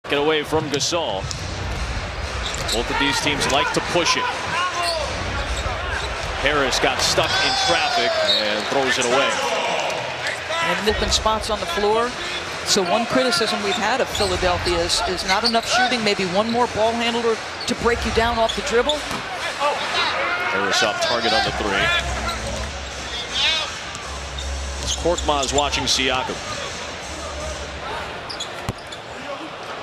Get away from Gasol. Both of these teams like to push it. Harris got stuck in traffic and throws it away. And open spots on the floor. So one criticism we've had of Philadelphia is not enough shooting, maybe one more ball handler to break you down off the dribble. Harris off target on the three. Korkmaz watching Siakam.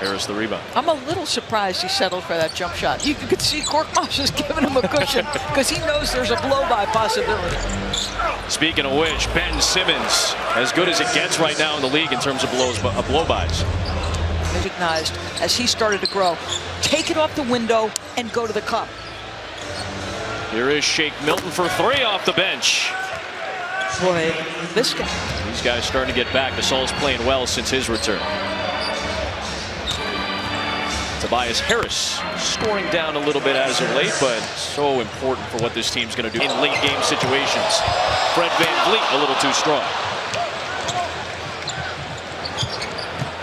Harris the rebound. I'm a little surprised he settled for that jump shot. You could see Korkmaz is giving him a cushion because he knows there's a blow-by possibility. Speaking of which, Ben Simmons, as good as it gets right now in the league in terms of blow-bys. Recognized as he started to grow. Take it off the window and go to the cup. Here is Shake Milton for three off the bench. Boy, this guy. These guys starting to get back. Gasol's playing well since his return. Tobias Harris scoring down a little bit as of late, but so important for what this team's going to do in late game situations. Fred VanVleet a little too strong.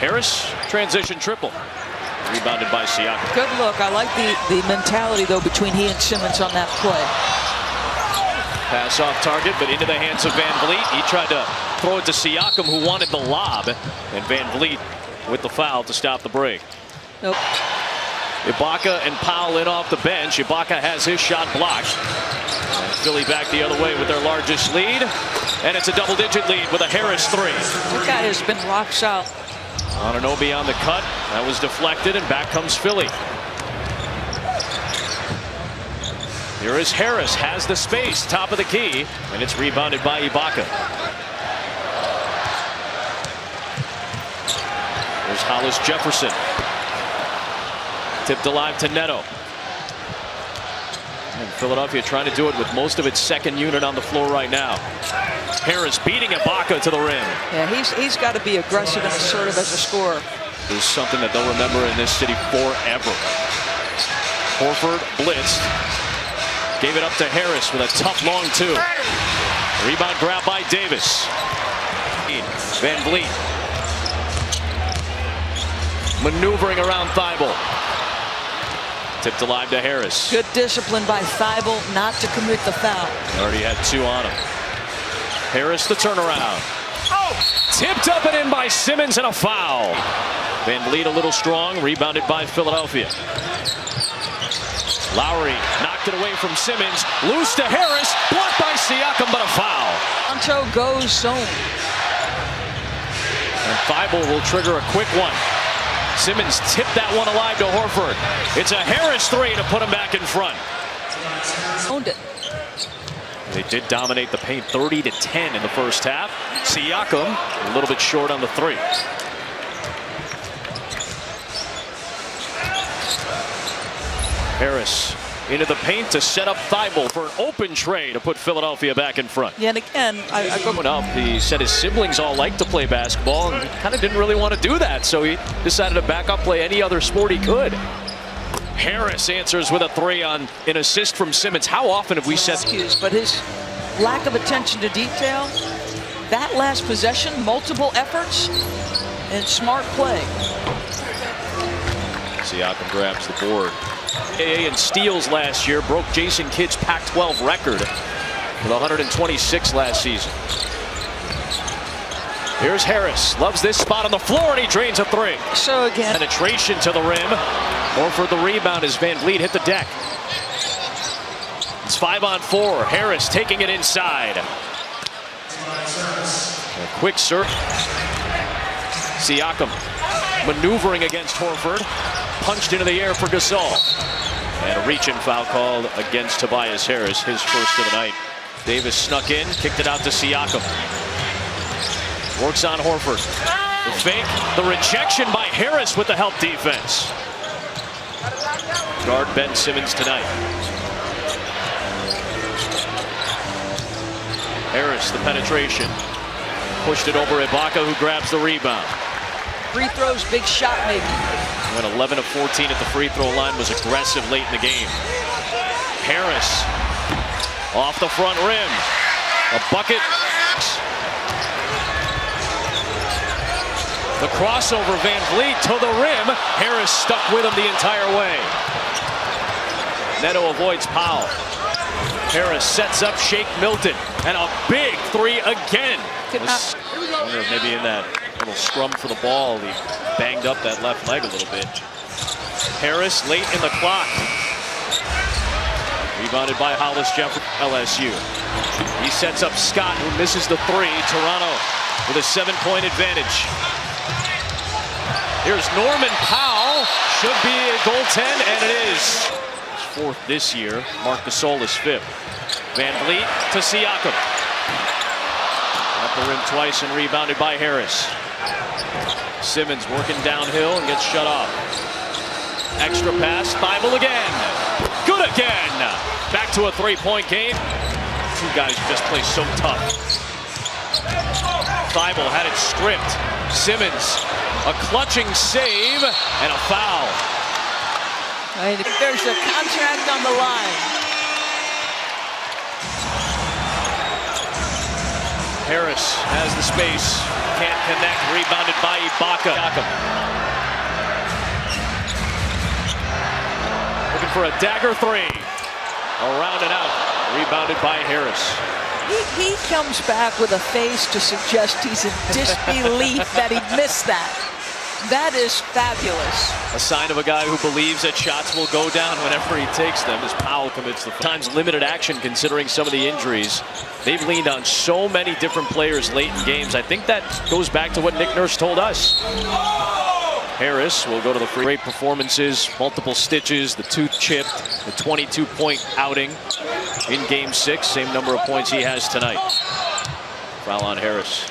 Harris, transition triple. Rebounded by Siakam. Good look. I like the mentality, though, between he and Simmons on that play. Pass off target, but into the hands of VanVleet. He tried to throw it to Siakam, who wanted the lob, and VanVleet with the foul to stop the break. Nope. Ibaka and Powell in off the bench. Ibaka has his shot blocked. And Philly back the other way with their largest lead. And it's a double-digit lead with a Harris three. That guy has been rock solid. Anunoby on the cut. That was deflected, and back comes Philly. Here is Harris, has the space, top of the key, and it's rebounded by Ibaka. There's Hollis Jefferson. Tipped alive to Neto. And Philadelphia trying to do it with most of its second unit on the floor right now. Harris beating Ibaka to the rim. Yeah, he's got to be aggressive and assertive as a scorer. This is something that they'll remember in this city forever. Horford blitzed. Gave it up to Harris with a tough long two. Rebound grab by Davis. VanVleet. Maneuvering around Thibault. Tipped alive to Harris. Good discipline by Thibault not to commit the foul. Already had two on him. Harris the turnaround. Tipped up and in by Simmons and a foul. VanVleet a little strong. Rebounded by Philadelphia. Lowry knocked it away from Simmons. Loose to Harris. Blocked by Siakam, but a foul. Toronto goes zone. And Thibault will trigger a quick one. Simmons tipped that one alive to Horford. It's a Harris three to put him back in front. Owned it. They did dominate the paint 30-10 in the first half. Siakam a little bit short on the three. Harris into the paint to set up Thibault for an open tray to put Philadelphia back in front. Yeah, and again, I go up. He said his siblings all like to play basketball and kind of didn't really want to do that, so he decided to back up, play any other sport he could. Harris answers with a three on an assist from Simmons. How often have we said that? But his lack of attention to detail, that last possession, multiple efforts, and smart play. Siakam grabs the board. AA in steals last year, broke Jason Kidd's Pac-12 record with 126 last season. Here's Harris, loves this spot on the floor, and he drains a three. So again, penetration to the rim. Horford the rebound as VanVleet hit the deck. It's 5-on-4. Harris taking it inside. A quick serve. Siakam maneuvering against Horford. Punched into the air for Gasol. And a reach-in foul called against Tobias Harris, his first of the night. Davis snuck in, kicked it out to Siakam. Works on Horford. The fake, the rejection by Harris with the help defense. Guard Ben Simmons tonight. Harris, the penetration. Pushed it over Ibaka, who grabs the rebound. Free throws, big shot making. Went 11 of 14 at the free throw line, was aggressive late in the game. Harris off the front rim. A bucket. The crossover, Van Vliet to the rim. Harris stuck with him the entire way. Neto avoids Powell. Harris sets up Shake Milton. And a big three again. I wonder if maybe in that little scrum for the ball, he banged up that left leg a little bit. Harris late in the clock. Rebounded by Hollis Jeffrey, LSU. He sets up Scott, who misses the three. Toronto with a 7-point advantage. Here's Norman Powell. Should be a goaltend, and it is. His fourth this year. Marc Gasol is fifth. Van Vliet to Siakam. At the rim twice and rebounded by Harris. Simmons working downhill and gets shut off. Extra pass, Thibault again. Good again. Back to a 3-point game. Two guys who just play so tough. Thibault had it stripped. Simmons, a clutching save and a foul. I think there's a contract on the line. Harris has the space. Can't connect. Rebounded by Ibaka. Looking for a dagger three. Around and out. Rebounded by Harris. He comes back with a face to suggest he's in disbelief that he missed that. That is fabulous. A sign of a guy who believes that shots will go down whenever he takes them as Powell commits the times limited action considering some of the injuries. They've leaned on so many different players late in games. I think that goes back to what Nick Nurse told us. Harris will go to the free. Great performances, multiple stitches, the tooth chipped, the 22-point outing in Game 6. Same number of points he has tonight. Foul on Harris.